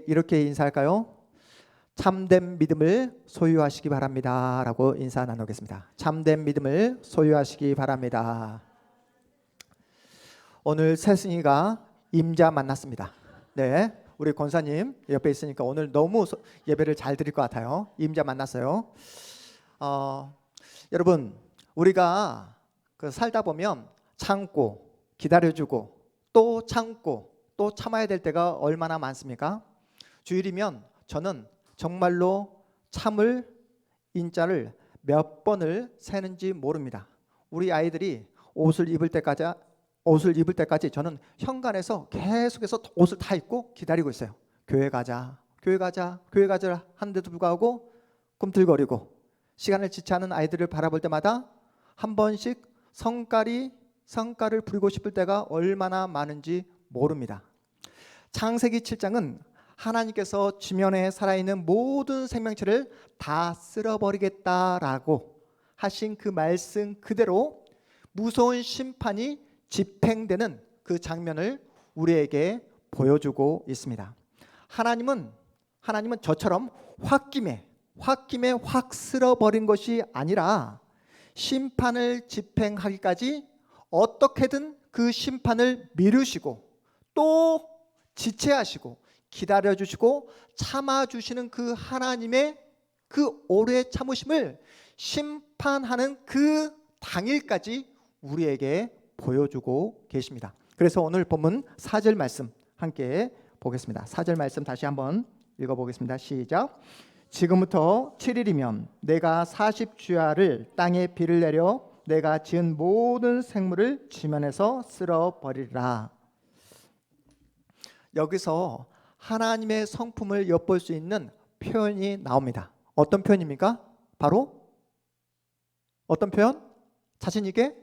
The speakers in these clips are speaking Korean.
이렇게 인사할까요? 참된 믿음을 소유하시기 바랍니다 라고 인사 나누겠습니다. 참된 믿음을 소유하시기 바랍니다. 오늘 새승이가 임자 만났습니다. 네, 우리 권사님 옆에 있으니까 오늘 너무 예배를 잘 드릴 것 같아요. 임자 만났어요. 여러분, 우리가 살다 보면 참고 기다려주고 또 참고 또 참아야 될 때가 얼마나 많습니까? 주일이면 저는 정말로 참을 인자를 몇 번을 세는지 모릅니다. 우리 아이들이 옷을 입을 때까지 저는 현관에서 계속해서 옷을 다 입고 기다리고 있어요. 교회 가자 하는데도 불구하고 꿈틀거리고 시간을 지체하는 아이들을 바라볼 때마다 한 번씩 성가를 부리고 싶을 때가 얼마나 많은지 모릅니다. 창세기 7장은 하나님께서 지면에 살아있는 모든 생명체를 다 쓸어버리겠다라고 하신 그 말씀 그대로 무서운 심판이 집행되는 그 장면을 우리에게 보여주고 있습니다. 하나님은 저처럼 홧김에 확 쓸어버린 것이 아니라 심판을 집행하기까지 어떻게든 그 심판을 미루시고 또 지체하시고 기다려주시고 참아주시는 그 하나님의 그 오래 참으심을 심판하는 그 당일까지 우리에게 보여주고 계십니다. 그래서 오늘 본문 4절 말씀 함께 보겠습니다. 4절 말씀 다시 한번 읽어보겠습니다. 시작. 지금부터 7일이면 내가 40주야를 땅에 비를 내려 내가 지은 모든 생물을 지면에서 쓸어버리리라. 여기서 하나님의 성품을 엿볼 수 있는 표현이 나옵니다. 어떤 표현입니까? 바로 어떤 표현? 자신 있게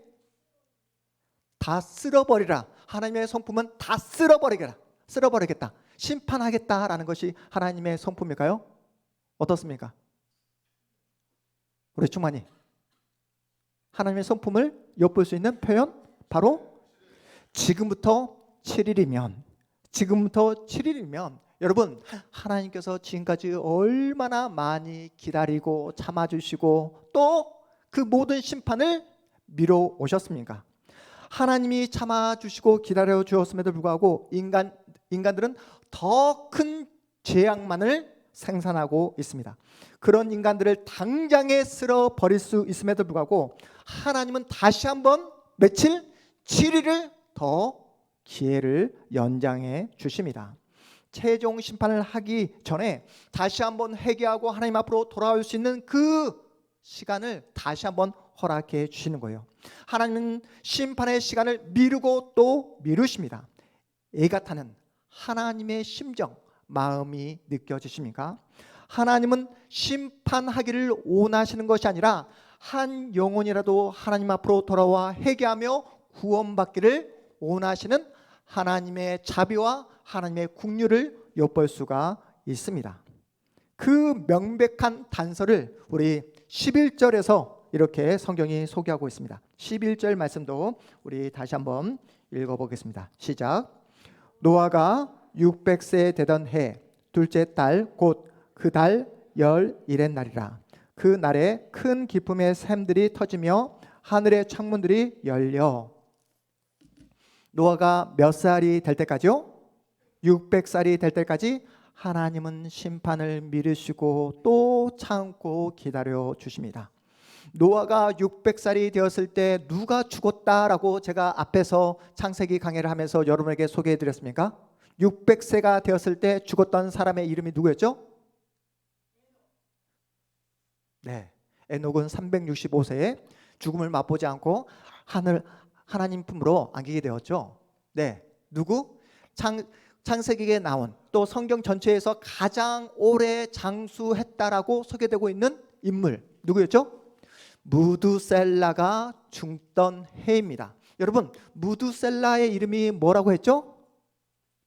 다 쓸어버리라. 하나님의 성품은 다 쓸어버리겠다. 심판하겠다라는 것이 하나님의 성품일까요? 어떻습니까? 우리 충만히 하나님의 성품을 엿볼 수 있는 표현 바로 지금부터 7일이면 여러분, 하나님께서 지금까지 얼마나 많이 기다리고 참아주시고 또 그 모든 심판을 미뤄 오셨습니까? 하나님이 참아주시고 기다려 주었음에도 불구하고 인간들은 더 큰 죄악만을 생산하고 있습니다. 그런 인간들을 당장에 쓸어버릴 수 있음에도 불구하고 하나님은 다시 한번 며칠? 7일을 더 기회를 연장해 주십니다. 최종 심판을 하기 전에 다시 한번 회개하고 하나님 앞으로 돌아올 수 있는 그 시간을 다시 한번 허락해 주시는 거예요. 하나님은 심판의 시간을 미루고 또 미루십니다. 애가 타는 하나님의 심정, 마음이 느껴지십니까? 하나님은 심판하기를 원하시는 것이 아니라 한 영혼이라도 하나님 앞으로 돌아와 회개하며 구원받기를 원하시는 하나님의 자비와 하나님의 긍휼을 엿볼 수가 있습니다. 그 명백한 단서를 우리 11절에서 이렇게 성경이 소개하고 있습니다. 11절 말씀도 우리 다시 한번 읽어보겠습니다. 시작. 노아가 600세 되던 해 둘째 달 곧 그 달 11의 날이라. 그 날에 큰 기쁨의 샘들이 터지며 하늘의 창문들이 열려. 노아가 몇 살이 될 때까지요? 600살이 될 때까지 하나님은 심판을 미루시고 또 참고 기다려 주십니다. 노아가 600살이 되었을 때 누가 죽었다라고 제가 앞에서 창세기 강해를 하면서 여러분에게 소개해 드렸습니까? 600세가 되었을 때 죽었던 사람의 이름이 누구였죠? 네, 에녹은 365세에 죽음을 맛보지 않고 하나님 품으로 안기게 되었죠. 네, 누구? 창세기에 나온 또 성경 전체에서 가장 오래 장수했다라고 소개되고 있는 인물 누구였죠? 무두셀라가 죽던 해입니다. 여러분, 무두셀라의 이름이 뭐라고 했죠?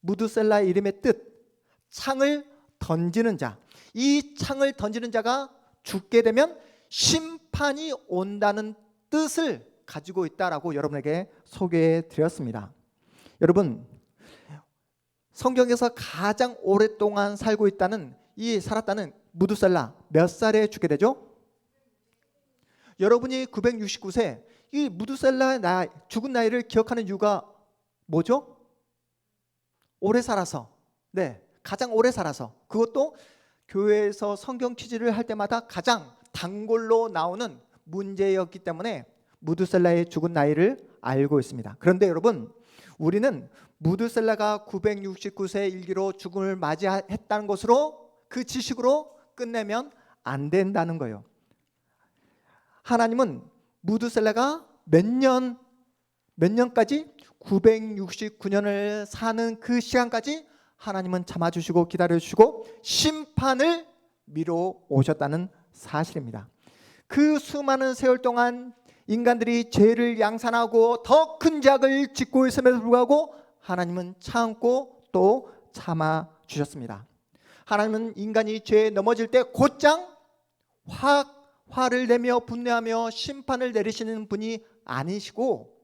무두셀라의 이름의 뜻, 창을 던지는 자. 이 창을 던지는 자가 죽게 되면 심판이 온다는 뜻을 가지고 있다라고 여러분에게 소개해 드렸습니다. 여러분, 성경에서 가장 오랫동안 살고 있다는 살았다는 무두살라 몇 살에 죽게 되죠? 여러분이 969세 이 무두살라 죽은 나이를 기억하는 이유가 뭐죠? 오래 살아서. 네, 가장 오래 살아서. 그것도 교회에서 성경 취지를 할 때마다 가장 단골로 나오는 문제였기 때문에 무두살라의 죽은 나이를 알고 있습니다. 그런데 여러분, 우리는 무두살라가 969세 일기로 죽음을 맞이했다는 것으로 그 지식으로 끝내면 안 된다는 거예요. 하나님은 무두살라가 몇 년까지 969년을 사는 그 시간까지 하나님은 참아주시고 기다려주시고 심판을 미뤄 오셨다는 사실입니다. 그 수많은 세월 동안 인간들이 죄를 양산하고 더 큰 죄악을 짓고 있음에도 불구하고 하나님은 참고 또 참아주셨습니다. 하나님은 인간이 죄에 넘어질 때 곧장 화를 내며 분노하며 심판을 내리시는 분이 아니시고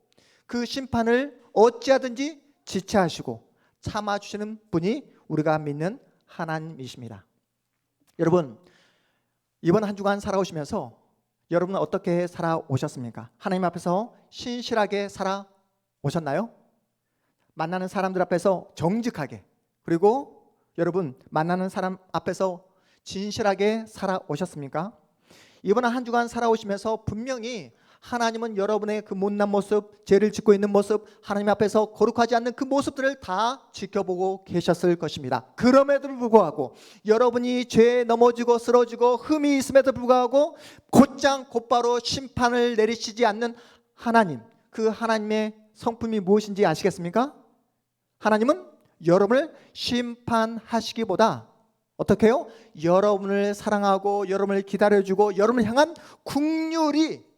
그 심판을 어찌하든지 지체하시고 참아주시는 분이 우리가 믿는 하나님이십니다. 여러분, 이번 한 주간 살아오시면서 여러분은 어떻게 살아오셨습니까? 하나님 앞에서 신실하게 살아오셨나요? 만나는 사람들 앞에서 정직하게, 그리고 여러분 만나는 사람 앞에서 진실하게 살아오셨습니까? 이번 한 주간 살아오시면서 분명히 하나님은 여러분의 그 못난 모습, 죄를 짓고 있는 모습, 하나님 앞에서 거룩하지 않는 그 모습들을 다 지켜보고 계셨을 것입니다. 그럼에도 불구하고 여러분이 죄에 넘어지고 쓰러지고 흠이 있음에도 불구하고 곧바로 심판을 내리시지 않는 하나님, 그 하나님의 성품이 무엇인지 아시겠습니까? 하나님은 여러분을 심판하시기보다 어떻게 해요? 여러분을 사랑하고 여러분을 기다려주고 여러분을 향한 긍휼이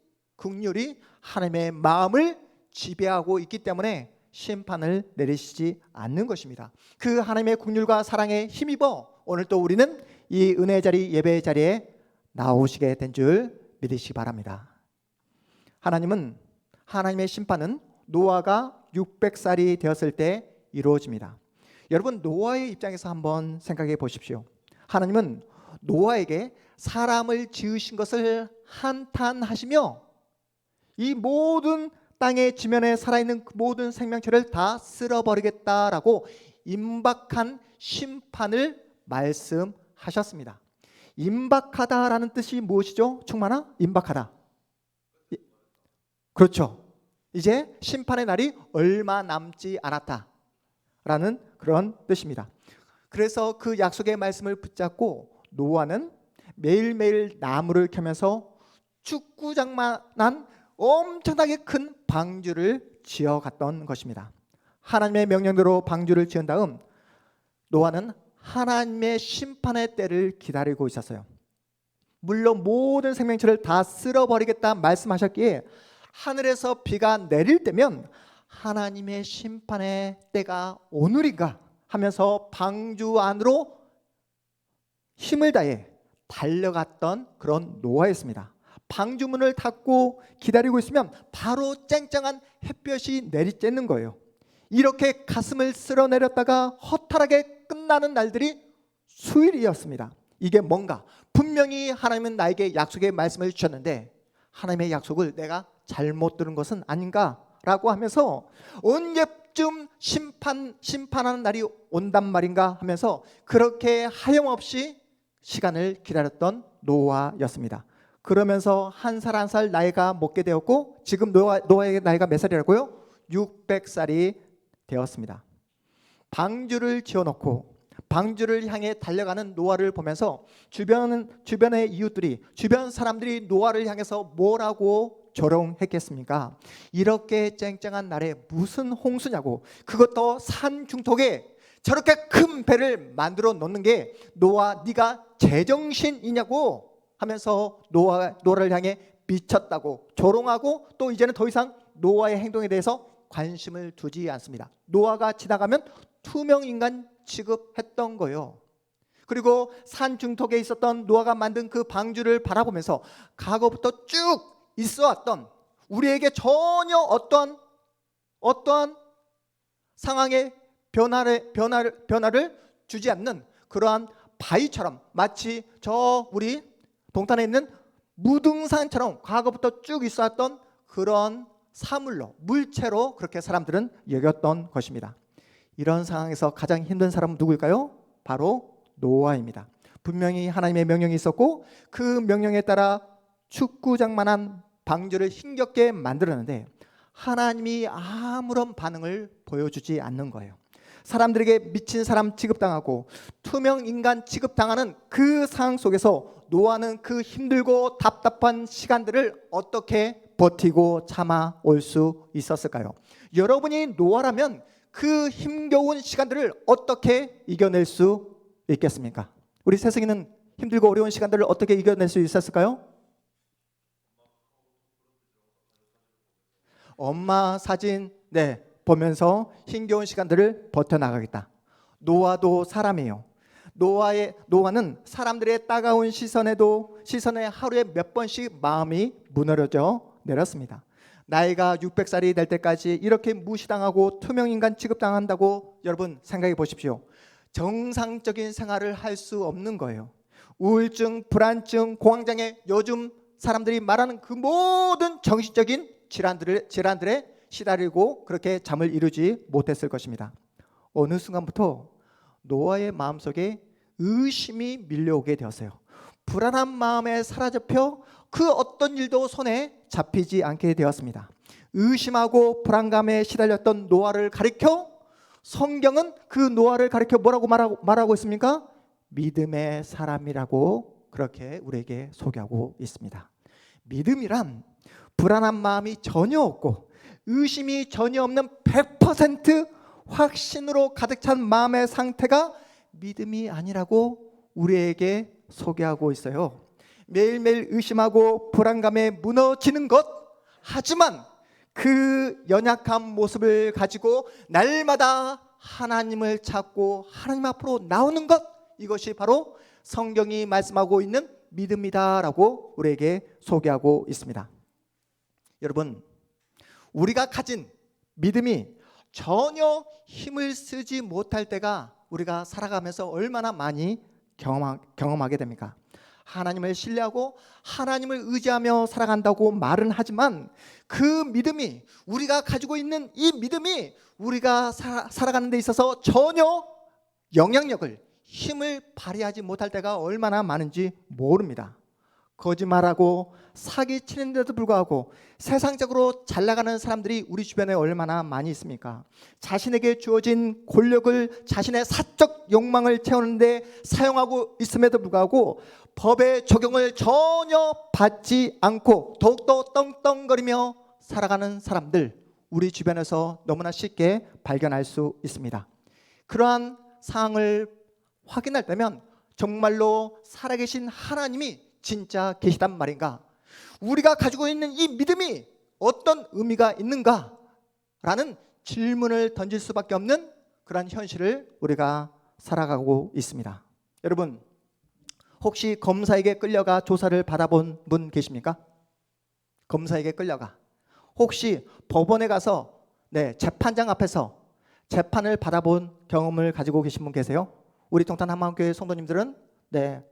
하나님의 마음을 지배하고 있기 때문에 심판을 내리시지 않는 것입니다. 그 하나님의 긍휼과 사랑에 힘입어 오늘 또 우리는 이 은혜의 자리, 예배의 자리에 나오시게 된 줄 믿으시기 바랍니다. 하나님의 심판은 노아가 600살이 되었을 때 이루어집니다. 여러분, 노아의 입장에서 한번 생각해 보십시오. 하나님은 노아에게 사람을 지으신 것을 한탄하시며 이 모든 땅의 지면에 살아있는 그 모든 생명체를 다 쓸어버리겠다라고 임박한 심판을 말씀하셨습니다. 임박하다라는 뜻이 무엇이죠? 충만아? 임박하다. 그렇죠. 이제 심판의 날이 얼마 남지 않았다라는 그런 뜻입니다. 그래서 그 약속의 말씀을 붙잡고 노아는 매일매일 나무를 켜면서 축구장만한 엄청나게 큰 방주를 지어갔던 것입니다. 하나님의 명령대로 방주를 지은 다음 노아는 하나님의 심판의 때를 기다리고 있었어요. 물론 모든 생명체를 다 쓸어버리겠다 말씀하셨기에 하늘에서 비가 내릴 때면 하나님의 심판의 때가 오늘인가 하면서 방주 안으로 힘을 다해 달려갔던 그런 노아였습니다. 방주문을 닫고 기다리고 있으면 바로 쨍쨍한 햇볕이 내리쬐는 거예요. 이렇게 가슴을 쓸어내렸다가 허탈하게 끝나는 날들이 수일이었습니다. 이게 뭔가? 분명히 하나님은 나에게 약속의 말씀을 주셨는데 하나님의 약속을 내가 잘못 들은 것은 아닌가라고 하면서 언제쯤 심판하는 날이 온단 말인가 하면서 그렇게 하염없이 시간을 기다렸던 노아였습니다. 그러면서 한 살 한 살 나이가 먹게 되었고 지금 노아의 나이가 몇 살이라고요? 600살이 되었습니다. 방주를 지어놓고 방주를 향해 달려가는 노아를 보면서 주변의 이웃들이, 주변 사람들이 노아를 향해서 뭐라고 조롱했겠습니까? 이렇게 쨍쨍한 날에 무슨 홍수냐고, 그것도 산 중턱에 저렇게 큰 배를 만들어 놓는 게 노아 네가 제정신이냐고 하면서 노아를 향해 미쳤다고 조롱하고 또 이제는 더 이상 노아의 행동에 대해서 관심을 두지 않습니다. 노아가 지나가면 투명인간 취급했던 거예요. 그리고 산 중턱에 있었던 노아가 만든 그 방주를 바라보면서 과거부터 쭉 있어왔던 우리에게 전혀 어떠한 상황에 변화를 주지 않는 그러한 바위처럼, 마치 저 우리 동탄에 있는 무등산처럼 과거부터 쭉 있었던 그런 사물로, 물체로 그렇게 사람들은 여겼던 것입니다. 이런 상황에서 가장 힘든 사람은 누구일까요? 바로 노아입니다. 분명히 하나님의 명령이 있었고 그 명령에 따라 축구장만한 방주를 힘겹게 만들었는데 하나님이 아무런 반응을 보여주지 않는 거예요. 사람들에게 미친 사람 취급당하고 투명 인간 취급당하는 그 상황 속에서 노아는 그 힘들고 답답한 시간들을 어떻게 버티고 참아올 수 있었을까요? 여러분이 노아라면 그 힘겨운 시간들을 어떻게 이겨낼 수 있겠습니까? 우리 세상에는 힘들고 어려운 시간들을 어떻게 이겨낼 수 있었을까요? 엄마 사진 보면서 힘겨운 시간들을 버텨나가겠다. 노아도 사람이에요. 노아는 사람들의 따가운 시선에 하루에 몇 번씩 마음이 무너져 내렸습니다. 나이가 600살이 될 때까지 이렇게 무시당하고 투명인간 취급당한다고 여러분 생각해 보십시오. 정상적인 생활을 할 수 없는 거예요. 우울증, 불안증, 공황장애, 요즘 사람들이 말하는 그 모든 정신적인 질환들에 시달리고 그렇게 잠을 이루지 못했을 것입니다. 어느 순간부터 노아의 마음속에 의심이 밀려오게 되었어요. 불안한 마음에 사로잡혀 그 어떤 일도 손에 잡히지 않게 되었습니다. 의심하고 불안감에 시달렸던 노아를 가리켜 성경은 그 노아를 가리켜 뭐라고 말하고 있습니까? 믿음의 사람이라고 그렇게 우리에게 소개하고 있습니다. 믿음이란 불안한 마음이 전혀 없고 의심이 전혀 없는 100% 확신으로 가득 찬 마음의 상태가 믿음이 아니라고 우리에게 소개하고 있어요. 매일매일 의심하고 불안감에 무너지는 것, 하지만 그 연약한 모습을 가지고 날마다 하나님을 찾고 하나님 앞으로 나오는 것, 이것이 바로 성경이 말씀하고 있는 믿음이다라고 우리에게 소개하고 있습니다. 여러분, 우리가 가진 믿음이 전혀 힘을 쓰지 못할 때가 우리가 살아가면서 얼마나 많이 경험하게 됩니까? 하나님을 신뢰하고 하나님을 의지하며 살아간다고 말은 하지만 그 믿음이, 우리가 가지고 있는 이 믿음이 우리가 살아가는 데 있어서 전혀 영향력을, 힘을 발휘하지 못할 때가 얼마나 많은지 모릅니다. 거짓말하고 사기치는데도 불구하고 세상적으로 잘 나가는 사람들이 우리 주변에 얼마나 많이 있습니까? 자신에게 주어진 권력을 자신의 사적 욕망을 채우는데 사용하고 있음에도 불구하고 법의 적용을 전혀 받지 않고 더욱더 떵떵거리며 살아가는 사람들, 우리 주변에서 너무나 쉽게 발견할 수 있습니다. 그러한 상황을 확인할 때면 정말로 살아계신 하나님이 진짜 계시단 말인가? 우리가 가지고 있는 이 믿음이 어떤 의미가 있는가? 라는 질문을 던질 수밖에 없는 그런 현실을 우리가 살아가고 있습니다. 여러분, 혹시 검사에게 끌려가 조사를 받아본 분 계십니까? 검사에게 끌려가 혹시 법원에 가서 재판장 앞에서 재판을 받아본 경험을 가지고 계신 분 계세요? 우리 동탄 한마음교회 성도님들은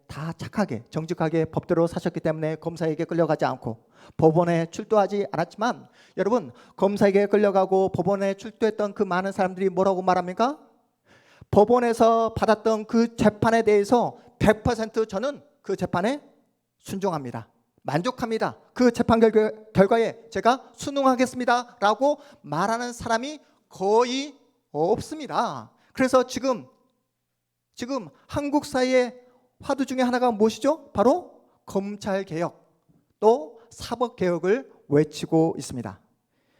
다 착하게 정직하게 법대로 사셨기 때문에 검사에게 끌려가지 않고 법원에 출두하지 않았지만, 여러분, 검사에게 끌려가고 법원에 출두했던 그 많은 사람들이 뭐라고 말합니까? 법원에서 받았던 그 재판에 대해서 100% 저는 그 재판에 순종합니다, 만족합니다, 그 재판 결과에 제가 순응하겠습니다 라고 말하는 사람이 거의 없습니다. 그래서 지금 한국 사회의 화두 중에 하나가 무엇이죠? 바로 검찰개혁, 또 사법개혁을 외치고 있습니다.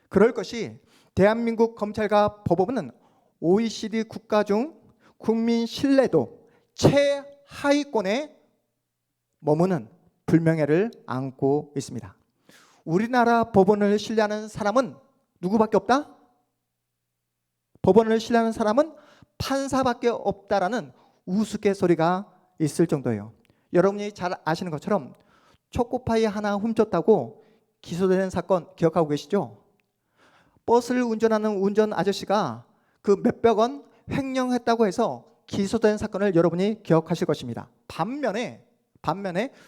그럴 것이 대한민국 검찰과 법원은 OECD 국가 중 국민 신뢰도 최하위권에 머무는 불명예를 안고 있습니다. 우리나라 법원을 신뢰하는 사람은 누구밖에 없다? 법원을 신뢰하는 사람은 판사밖에 없다라는 우스갯소리가 있을 정도예요. 여러분이 잘 아시는 것처럼 초코파이 하나 훔쳤다고 기소된 사건 기억하고 계시죠? 버스를 운전하는 운전 아저씨가 그 몇백 원, 횡령했다고 해서 기소된 사건을 여러분이 기억하실 것입니다. 반면에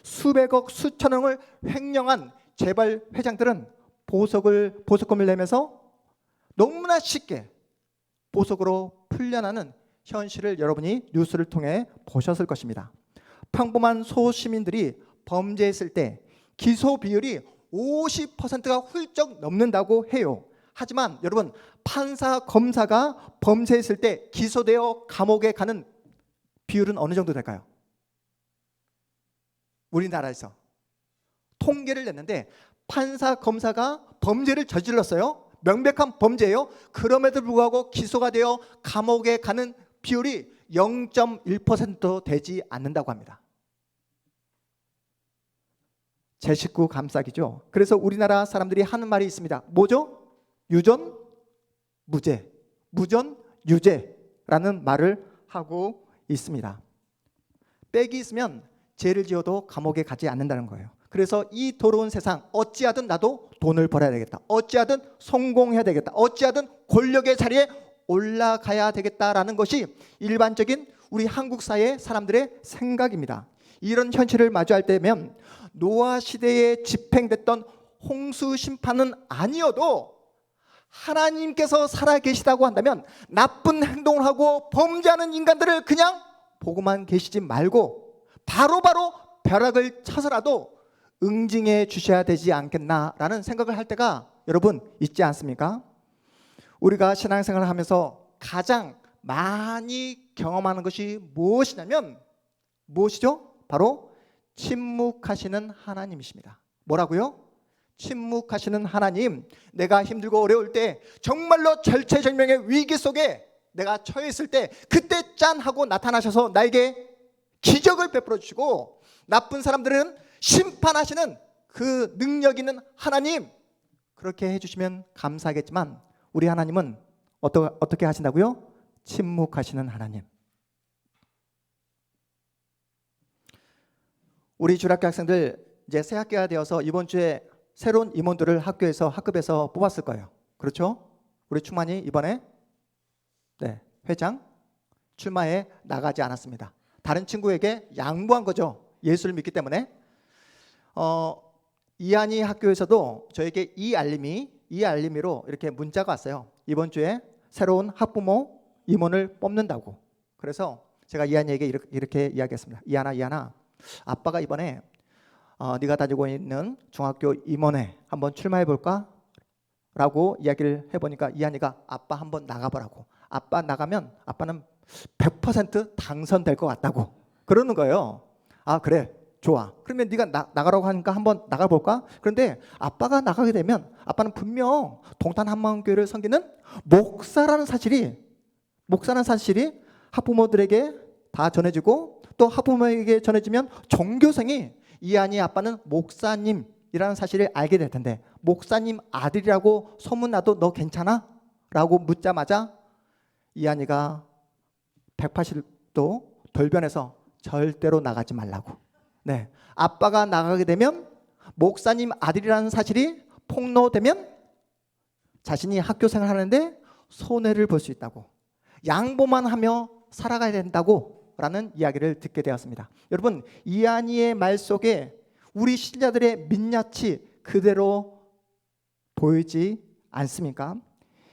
수백억 수천억을 횡령한 재벌 회장들은 보석금을 내면서 너무나 쉽게 보석으로 풀려나는 현실을 여러분이 뉴스를 통해 보셨을 것입니다. 평범한 소시민들이 범죄했을 때 기소 비율이 50%가 훌쩍 넘는다고 해요. 하지만 여러분, 판사, 검사가 범죄했을 때 기소되어 감옥에 가는 비율은 어느 정도 될까요? 우리나라에서 통계를 냈는데 판사, 검사가 범죄를 저질렀어요. 명백한 범죄예요. 그럼에도 불구하고 기소가 되어 감옥에 가는 비율이 0.1%도 되지 않는다고 합니다. 제 식구 감싸기죠. 그래서 우리나라 사람들이 하는 말이 있습니다. 뭐죠? 유전, 무죄, 무전, 유죄라는 말을 하고 있습니다. 빽이 있으면 죄를 지어도 감옥에 가지 않는다는 거예요. 그래서 이 더러운 세상, 어찌하든 나도 돈을 벌어야 되겠다, 어찌하든 성공해야 되겠다, 어찌하든 권력의 자리에 올라가야 되겠다라는 것이 일반적인 우리 한국 사회 사람들의 생각입니다. 이런 현실을 마주할 때면 노아 시대에 집행됐던 홍수 심판은 아니어도 하나님께서 살아계시다고 한다면 나쁜 행동을 하고 범죄하는 인간들을 그냥 보고만 계시지 말고 바로바로 벼락을 쳐서라도 응징해 주셔야 되지 않겠나라는 생각을 할 때가 여러분 있지 않습니까? 우리가 신앙생활을 하면서 가장 많이 경험하는 것이 무엇이냐면 무엇이죠? 바로 침묵하시는 하나님이십니다. 뭐라고요? 침묵하시는 하나님. 내가 힘들고 어려울 때, 정말로 절체절명의 위기 속에 내가 처해 있을 때 그때 짠 하고 나타나셔서 나에게 기적을 베풀어 주시고, 나쁜 사람들은 심판하시는 그 능력 있는 하나님, 그렇게 해주시면 감사하겠지만 우리 하나님은 어떻게 하신다고요? 침묵하시는 하나님. 우리 주일학교 학생들 이제 새 학기가 되어서 이번 주에 새로운 임원들을 학급에서 뽑았을 거예요. 그렇죠? 우리 충만이 이번에 회장 출마에 나가지 않았습니다. 다른 친구에게 양보한 거죠. 예수를 믿기 때문에. 이한이 학교에서도 저에게 이 알림이로 이렇게 문자가 왔어요. 이번 주에 새로운 학부모 임원을 뽑는다고. 그래서 제가 이한이에게 이렇게 이야기했습니다. 이한아, 아빠가 이번에 네가 다니고 있는 중학교 임원회 한번 출마해 볼까? 라고 이야기를 해보니까 이한이가 아빠 한번 나가보라고. 아빠 나가면 아빠는 100% 당선될 것 같다고 그러는 거예요. 아, 그래, 좋아. 그러면 네가 나가라고 하니까 한번 나가볼까? 그런데 아빠가 나가게 되면 아빠는 분명 동탄 한마음교회를 섬기는 목사라는 사실이 학부모들에게 다 전해지고, 또 학부모에게 전해지면 종교생이 이한이 아빠는 목사님이라는 사실을 알게 될 텐데, 목사님 아들이라고 소문나도 너 괜찮아? 라고 묻자마자 이한이가 180도 돌변해서 절대로 나가지 말라고. 아빠가 나가게 되면 목사님 아들이라는 사실이 폭로되면 자신이 학교 생활하는데 손해를 볼 수 있다고, 양보만 하며 살아가야 된다고 라는 이야기를 듣게 되었습니다. 여러분, 이한이의 말 속에 우리 신자들의 민낯이 그대로 보이지 않습니까?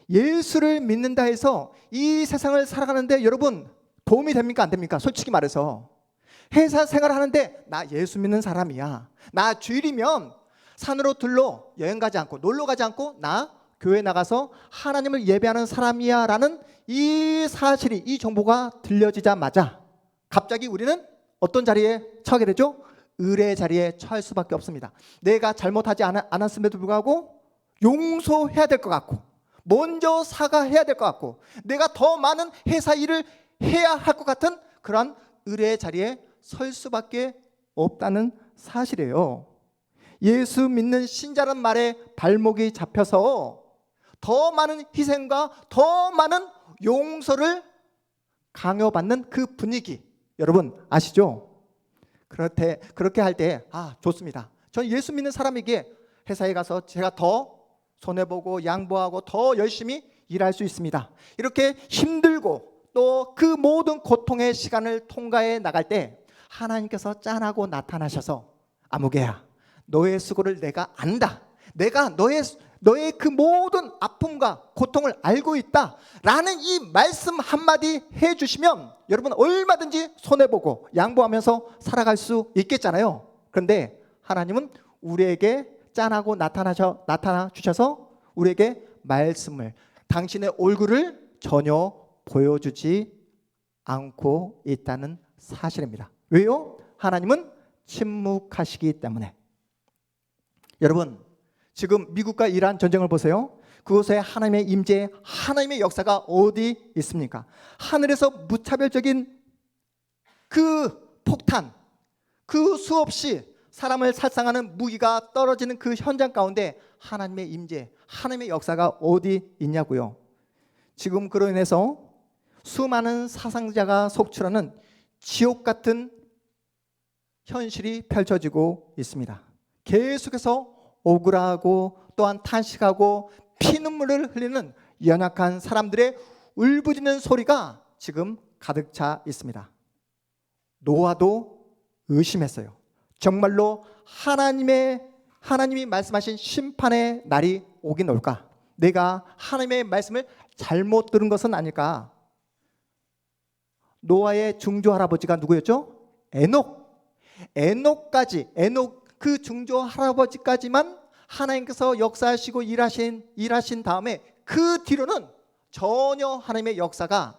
예수를 믿는다 해서 이 세상을 살아가는데 여러분 도움이 됩니까? 안 됩니까? 솔직히 말해서 회사 생활하는데 나 예수 믿는 사람이야, 나 주일이면 산으로 들러 여행 가지 않고 놀러 가지 않고 나 교회 나가서 하나님을 예배하는 사람이야 라는 이 사실이, 이 정보가 들려지자마자 갑자기 우리는 어떤 자리에 처하게 되죠? 의뢰의 자리에 처할 수밖에 없습니다. 내가 잘못하지 않았음에도 불구하고 용서해야 될 것 같고, 먼저 사과해야 될 것 같고, 내가 더 많은 회사 일을 해야 할 것 같은 그런 의뢰의 자리에 설 수밖에 없다는 사실이에요. 예수 믿는 신자란 말에 발목이 잡혀서 더 많은 희생과 더 많은 용서를 강요받는 그 분위기, 여러분 아시죠? 그렇게 할 때 좋습니다. 저는 예수 믿는 사람에게 회사에 가서 제가 더 손해보고 양보하고 더 열심히 일할 수 있습니다. 이렇게 힘들고 또 그 모든 고통의 시간을 통과해 나갈 때 하나님께서 짠하고 나타나셔서 아무개야, 너의 수고를 내가 안다. 내가 너의 그 모든 아픔과 고통을 알고 있다 라는 이 말씀 한마디 해주시면 여러분 얼마든지 손해보고 양보하면서 살아갈 수 있겠잖아요. 그런데 하나님은 우리에게 짠하고 나타나 주셔서 우리에게 말씀을, 당신의 얼굴을 전혀 보여주지 않고 있다는 사실입니다. 왜요? 하나님은 침묵하시기 때문에. 여러분, 지금 미국과 이란 전쟁을 보세요. 그곳에 하나님의 임재, 하나님의 역사가 어디 있습니까? 하늘에서 무차별적인 그 폭탄, 그 수없이 사람을 살상하는 무기가 떨어지는 그 현장 가운데 하나님의 임재, 하나님의 역사가 어디 있냐고요. 지금 그로 인해서 수많은 사상자가 속출하는 지옥 같은 현실이 펼쳐지고 있습니다. 계속해서 억울하고 또한 탄식하고 피눈물을 흘리는 연약한 사람들의 울부짖는 소리가 지금 가득 차 있습니다. 노아도 의심했어요. 정말로 하나님이 말씀하신 심판의 날이 오긴 올까? 내가 하나님의 말씀을 잘못 들은 것은 아닐까? 노아의 중조 할아버지가 누구였죠? 에녹 그 중조 할아버지까지만 하나님께서 역사하시고 일하신 다음에 그 뒤로는 전혀 하나님의 역사가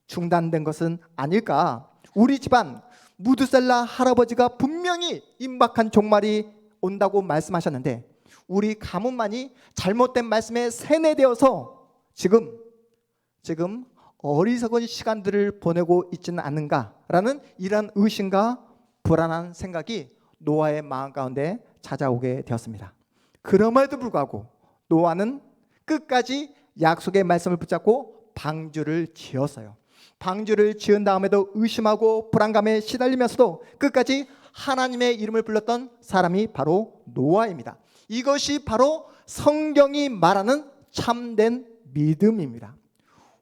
중단된 것은 아닐까? 우리 집안 무드셀라 할아버지가 분명히 임박한 종말이 온다고 말씀하셨는데 우리 가문만이 잘못된 말씀에 세뇌되어서 지금 어리석은 시간들을 보내고 있지는 않은가라는 이런 의심과 불안한 생각이 노아의 마음 가운데 찾아오게 되었습니다. 그럼에도 불구하고 노아는 끝까지 약속의 말씀을 붙잡고 방주를 지었어요. 방주를 지은 다음에도 의심하고 불안감에 시달리면서도 끝까지 하나님의 이름을 불렀던 사람이 바로 노아입니다. 이것이 바로 성경이 말하는 참된 믿음입니다.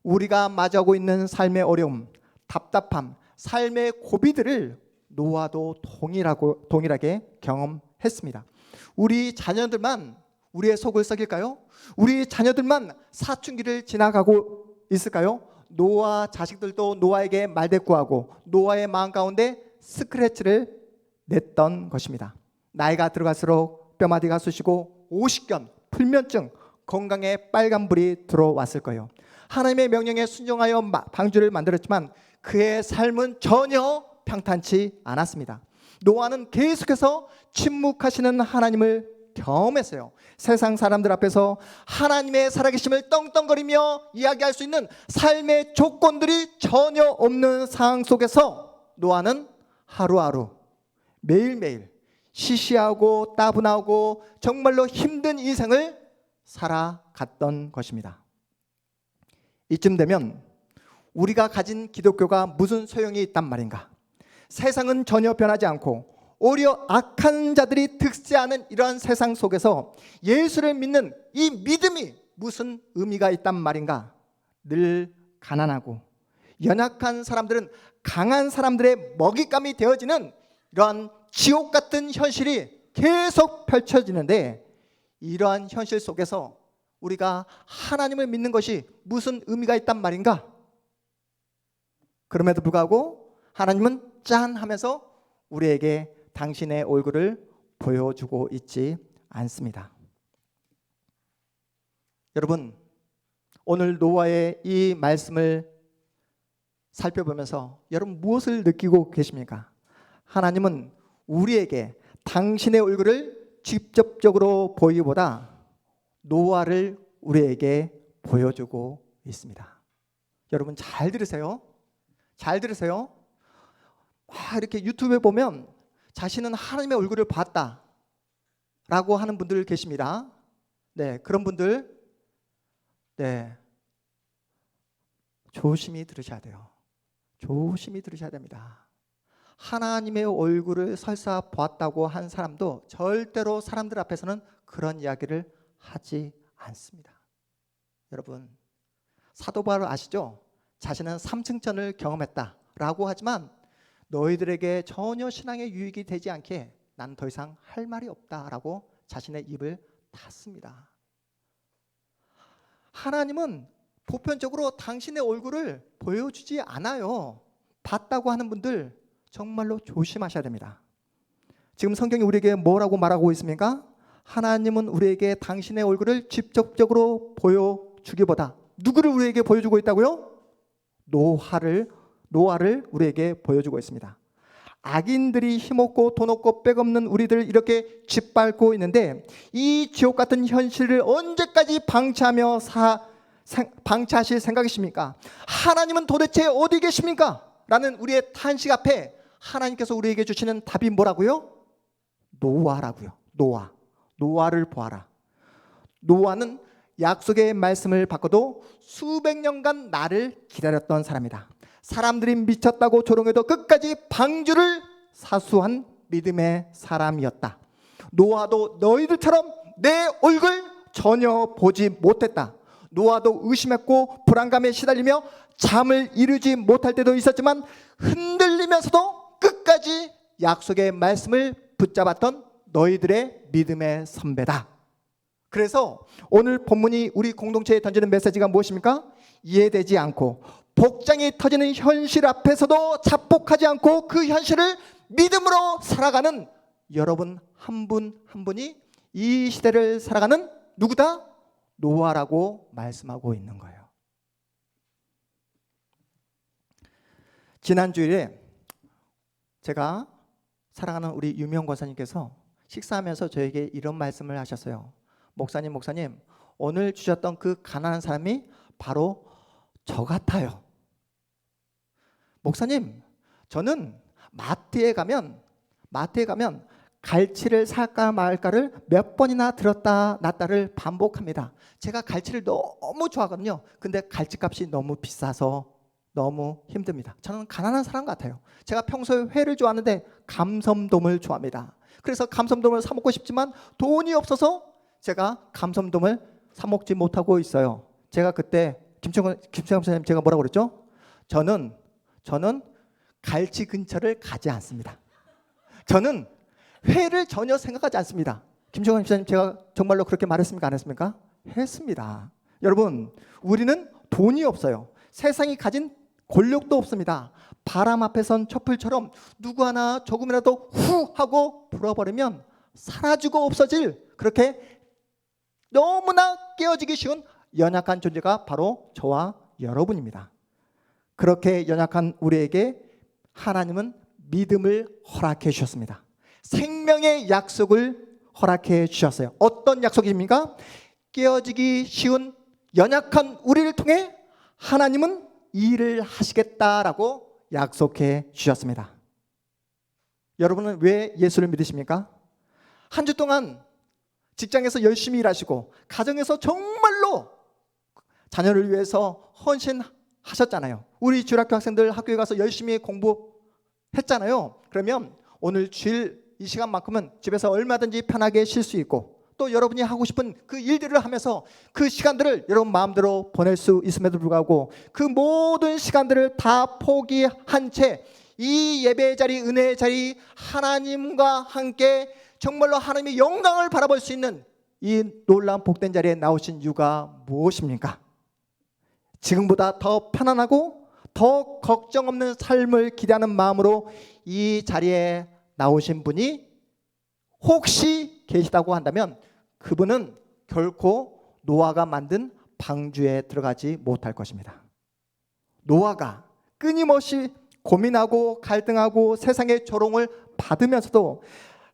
우리가 맞이하고 있는 삶의 어려움, 답답함, 삶의 고비들을 노아도 동일하게 경험했습니다. 우리 자녀들만 우리의 속을 썩일까요? 우리 자녀들만 사춘기를 지나가고 있을까요? 노아 자식들도 노아에게 말대꾸하고 노아의 마음 가운데 스크래치를 냈던 것입니다. 나이가 들어갈수록 뼈마디가 쑤시고 오십견, 불면증, 건강에 빨간불이 들어왔을 거예요. 하나님의 명령에 순종하여 방주를 만들었지만 그의 삶은 전혀 평탄치 않았습니다. 노아는 계속해서 침묵하시는 하나님을 경험했어요. 세상 사람들 앞에서 하나님의 살아계심을 떵떵거리며 이야기할 수 있는 삶의 조건들이 전혀 없는 상황 속에서 노아는 하루하루 매일매일 시시하고 따분하고 정말로 힘든 인생을 살아갔던 것입니다. 이쯤 되면 우리가 가진 기독교가 무슨 소용이 있단 말인가? 세상은 전혀 변하지 않고 오히려 악한 자들이 득세하는 이러한 세상 속에서 예수를 믿는 이 믿음이 무슨 의미가 있단 말인가? 늘 가난하고 연약한 사람들은 강한 사람들의 먹잇감이 되어지는 이러한 지옥 같은 현실이 계속 펼쳐지는데 이러한 현실 속에서 우리가 하나님을 믿는 것이 무슨 의미가 있단 말인가? 그럼에도 불구하고 하나님은 짠 하면서 우리에게 당신의 얼굴을 보여주고 있지 않습니다. 여러분, 오늘 노아의 이 말씀을 살펴보면서 여러분 무엇을 느끼고 계십니까? 하나님은 우리에게 당신의 얼굴을 직접적으로 보이기보다 노아를 우리에게 보여주고 있습니다. 여러분 잘 들으세요. 잘 들으세요. 이렇게 유튜브에 보면 자신은 하나님의 얼굴을 봤다 라고 하는 분들 계십니다. 네, 그런 분들 조심히 들으셔야 돼요. 조심히 들으셔야 됩니다. 하나님의 얼굴을 설사 보았다고 한 사람도 절대로 사람들 앞에서는 그런 이야기를 하지 않습니다. 여러분 사도 바울 아시죠? 자신은 삼층천을 경험했다라고 하지만 너희들에게 전혀 신앙의 유익이 되지 않게 난 더 이상 할 말이 없다라고 자신의 입을 닫습니다. 하나님은 보편적으로 당신의 얼굴을 보여주지 않아요. 봤다고 하는 분들 정말로 조심하셔야 됩니다. 지금 성경이 우리에게 뭐라고 말하고 있습니까? 하나님은 우리에게 당신의 얼굴을 직접적으로 보여주기보다 누구를 우리에게 보여주고 있다고요? 노아를 우리에게 보여주고 있습니다. 악인들이 힘없고 돈 없고 빽 없는 우리들 이렇게 짓밟고 있는데 이 지옥 같은 현실을 언제까지 방치하실 생각이십니까? 하나님은 도대체 어디 계십니까? 라는 우리의 탄식 앞에 하나님께서 우리에게 주시는 답이 뭐라고요? 노아라고요. 노아를 보아라. 노아는 약속의 말씀을 받고도 수백 년간 나를 기다렸던 사람이다. 사람들이 미쳤다고 조롱해도 끝까지 방주를 사수한 믿음의 사람이었다. 노아도 너희들처럼 내 얼굴 전혀 보지 못했다. 노아도 의심했고 불안감에 시달리며 잠을 이루지 못할 때도 있었지만 흔들리면서도 끝까지 약속의 말씀을 붙잡았던 너희들의 믿음의 선배다. 그래서 오늘 본문이 우리 공동체에 던지는 메시지가 무엇입니까? 이해되지 않고 복장이 터지는 현실 앞에서도 자폭하지 않고 그 현실을 믿음으로 살아가는 여러분 한 분 한 분이 이 시대를 살아가는 누구다? 노아라고 말씀하고 있는 거예요. 지난주일에 제가 사랑하는 우리 유명 권사님께서 식사하면서 저에게 이런 말씀을 하셨어요. 목사님 오늘 주셨던 그 가난한 사람이 바로 저 같아요. 목사님, 저는 마트에 가면 갈치를 살까 말까를 몇 번이나 들었다 놨다를 반복합니다. 제가 갈치를 너무 좋아하거든요. 근데 갈치값이 너무 비싸서 너무 힘듭니다. 저는 가난한 사람 같아요. 제가 평소에 회를 좋아하는데 감섬돔을 좋아합니다. 그래서 감섬돔을 사 먹고 싶지만 돈이 없어서 제가 감섬돔을 사 먹지 못하고 있어요. 제가 그때 김청원 목사님 제가 뭐라고 그랬죠? 저는 갈치 근처를 가지 않습니다. 저는 회를 전혀 생각하지 않습니다. 김청원 목사님 제가 정말로 그렇게 말했습니까? 안 했습니까? 했습니다. 여러분, 우리는 돈이 없어요. 세상이 가진 권력도 없습니다. 바람 앞에 선 촛불처럼 누구 하나 조금이라도 후 하고 불어버리면 사라지고 없어질 그렇게 너무나 깨어지기 쉬운 연약한 존재가 바로 저와 여러분입니다. 그렇게 연약한 우리에게 하나님은 믿음을 허락해 주셨습니다. 생명의 약속을 허락해 주셨어요. 어떤 약속입니까? 깨어지기 쉬운 연약한 우리를 통해 하나님은 일을 하시겠다라고 약속해 주셨습니다. 여러분은 왜 예수를 믿으십니까? 한 주 동안 직장에서 열심히 일하시고 가정에서 정말로 자녀를 위해서 헌신하셨잖아요. 우리 주일학교 학생들 학교에 가서 열심히 공부했잖아요. 그러면 오늘 주일 이 시간만큼은 집에서 얼마든지 편하게 쉴 수 있고 또 여러분이 하고 싶은 그 일들을 하면서 그 시간들을 여러분 마음대로 보낼 수 있음에도 불구하고 그 모든 시간들을 다 포기한 채 이 예배의 자리, 은혜의 자리, 하나님과 함께 정말로 하나님의 영광을 바라볼 수 있는 이 놀라운 복된 자리에 나오신 이유가 무엇입니까? 지금보다 더 편안하고 더 걱정 없는 삶을 기대하는 마음으로 이 자리에 나오신 분이 혹시 계시다고 한다면 그분은 결코 노아가 만든 방주에 들어가지 못할 것입니다. 노아가 끊임없이 고민하고 갈등하고 세상의 조롱을 받으면서도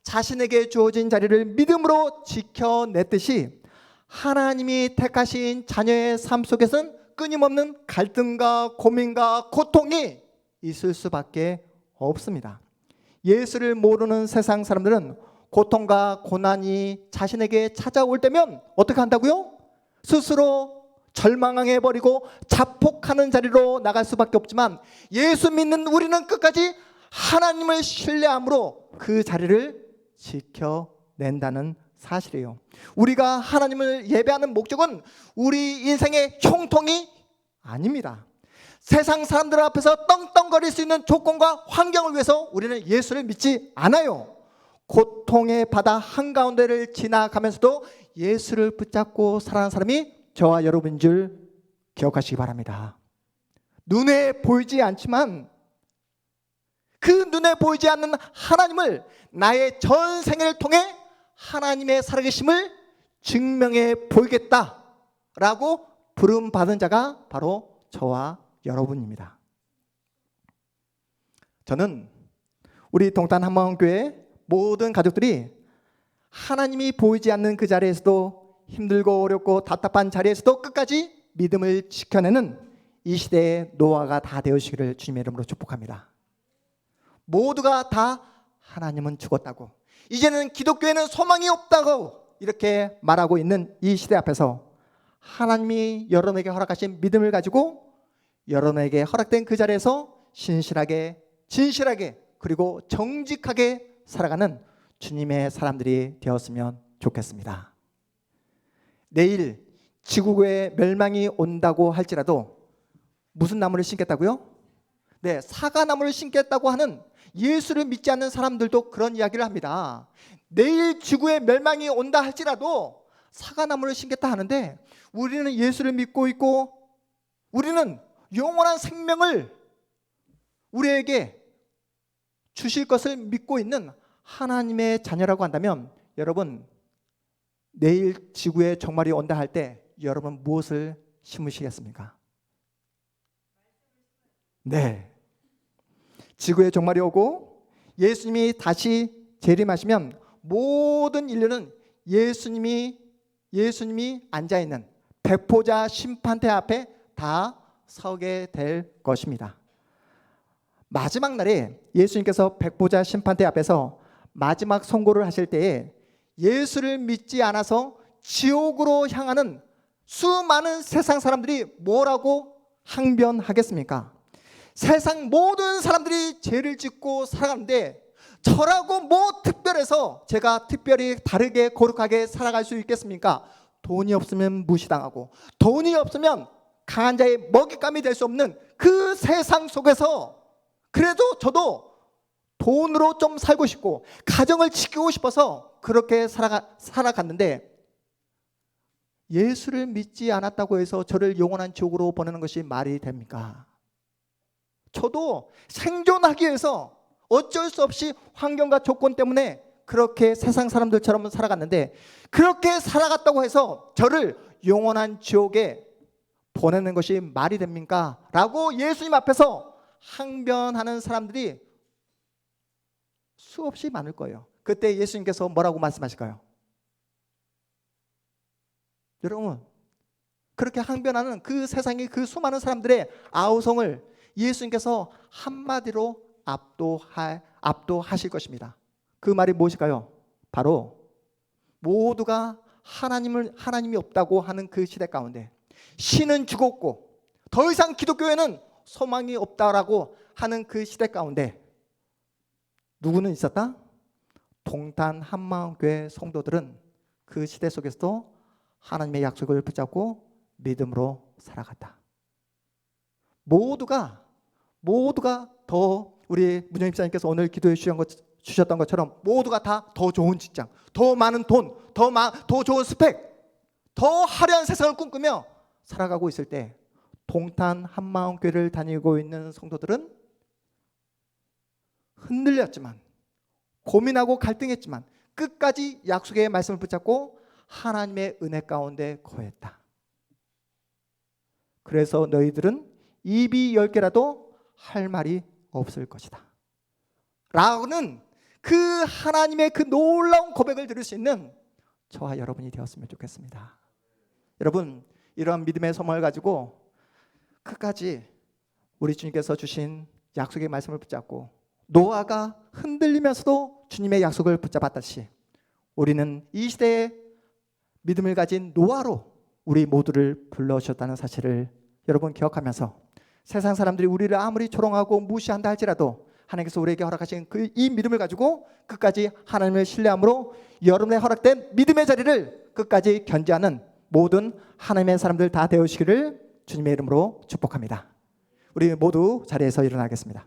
자신에게 주어진 자리를 믿음으로 지켜냈듯이 하나님이 택하신 자녀의 삶 속에서는 끊임없는 갈등과 고민과 고통이 있을 수밖에 없습니다. 예수를 모르는 세상 사람들은 고통과 고난이 자신에게 찾아올 때면 어떻게 한다고요? 스스로 절망해버리고 자폭하는 자리로 나갈 수밖에 없지만 예수 믿는 우리는 끝까지 하나님을 신뢰함으로 그 자리를 지켜낸다는 사실이에요. 우리가 하나님을 예배하는 목적은 우리 인생의 형통이 아닙니다. 세상 사람들 앞에서 떵떵거릴 수 있는 조건과 환경을 위해서 우리는 예수를 믿지 않아요. 고통의 바다 한가운데를 지나가면서도 예수를 붙잡고 살아가는 사람이 저와 여러분인 줄 기억하시기 바랍니다. 눈에 보이지 않지만 그 눈에 보이지 않는 하나님을 나의 전생애를 통해 하나님의 살아계심을 증명해 보이겠다라고 부름받은 자가 바로 저와 여러분입니다. 저는 우리 동탄 한마음교회 모든 가족들이 하나님이 보이지 않는 그 자리에서도 힘들고 어렵고 답답한 자리에서도 끝까지 믿음을 지켜내는 이 시대의 노아가 다 되어주시기를 주님의 이름으로 축복합니다. 모두가 다 하나님은 죽었다고, 이제는 기독교에는 소망이 없다고 이렇게 말하고 있는 이 시대 앞에서 하나님이 여러분에게 허락하신 믿음을 가지고 여러분에게 허락된 그 자리에서 신실하게, 진실하게, 그리고 정직하게 살아가는 주님의 사람들이 되었으면 좋겠습니다. 내일 지구의 멸망이 온다고 할지라도 무슨 나무를 심겠다고요? 네, 사과나무를 심겠다고 하는 예수를 믿지 않는 사람들도 그런 이야기를 합니다. 내일 지구의 멸망이 온다 할지라도 사과나무를 심겠다 하는데, 우리는 예수를 믿고 있고 우리는 영원한 생명을 우리에게 주실 것을 믿고 있는 하나님의 자녀라고 한다면, 여러분 내일 지구에 종말이 온다 할 때 여러분 무엇을 심으시겠습니까? 네, 지구에 종말이 오고 예수님이 다시 재림하시면 모든 인류는 예수님이 앉아있는 백보자 심판대 앞에 다 서게 될 것입니다. 마지막 날에 예수님께서 백보자 심판대 앞에서 마지막 선고를 하실 때에 예수를 믿지 않아서 지옥으로 향하는 수많은 세상 사람들이 뭐라고 항변하겠습니까? 세상 모든 사람들이 죄를 짓고 살아가는데 저라고 뭐 특별해서 제가 특별히 다르게 거룩하게 살아갈 수 있겠습니까? 돈이 없으면 무시당하고 돈이 없으면 강한 자의 먹잇감이 될 수 없는 그 세상 속에서 그래도 저도 돈으로 좀 살고 싶고 가정을 지키고 싶어서 그렇게 살아갔는데, 예수를 믿지 않았다고 해서 저를 영원한 지옥으로 보내는 것이 말이 됩니까? 저도 생존하기 위해서 어쩔 수 없이 환경과 조건 때문에 그렇게 세상 사람들처럼 살아갔는데, 그렇게 살아갔다고 해서 저를 영원한 지옥에 보내는 것이 말이 됩니까? 라고 예수님 앞에서 항변하는 사람들이 수없이 많을 거예요. 그때 예수님께서 뭐라고 말씀하실까요? 여러분, 그렇게 항변하는 그 세상의 그 수많은 사람들의 아우성을 예수님께서 한마디로 압도하실 것입니다. 그 말이 무엇일까요? 바로 모두가 하나님이 없다고 하는 그 시대 가운데, 신은 죽었고 더 이상 기독교에는 소망이 없다라고 하는 그 시대 가운데 누구는 있었다? 동탄 한마음교회 성도들은 그 시대 속에서도 하나님의 약속을 붙잡고 믿음으로 살아갔다. 모두가 더, 우리 문영 집사님께서 오늘 기도해 주셨던 것처럼 모두가 다 더 좋은 직장, 더 많은 돈, 더 좋은 스펙, 더 화려한 세상을 꿈꾸며 살아가고 있을 때, 동탄 한마음교회를 다니고 있는 성도들은 흔들렸지만, 고민하고 갈등했지만 끝까지 약속의 말씀을 붙잡고 하나님의 은혜 가운데 거했다. 그래서 너희들은 입이 10개라도 할 말이 없을 것이다 라고는 그 하나님의 그 놀라운 고백을 들을 수 있는 저와 여러분이 되었으면 좋겠습니다. 여러분, 이러한 믿음의 소망을 가지고 끝까지 우리 주님께서 주신 약속의 말씀을 붙잡고 노아가 흔들리면서도 주님의 약속을 붙잡았듯이 우리는 이 시대에 믿음을 가진 노아로 우리 모두를 불러주셨다는 사실을 여러분 기억하면서, 세상 사람들이 우리를 아무리 조롱하고 무시한다 할지라도 하나님께서 우리에게 허락하신 이 믿음을 가지고 끝까지 하나님을 신뢰함으로 여러분의 허락된 믿음의 자리를 끝까지 견지하는 모든 하나님의 사람들 다 되어주시기를 주님의 이름으로 축복합니다. 우리 모두 자리에서 일어나겠습니다.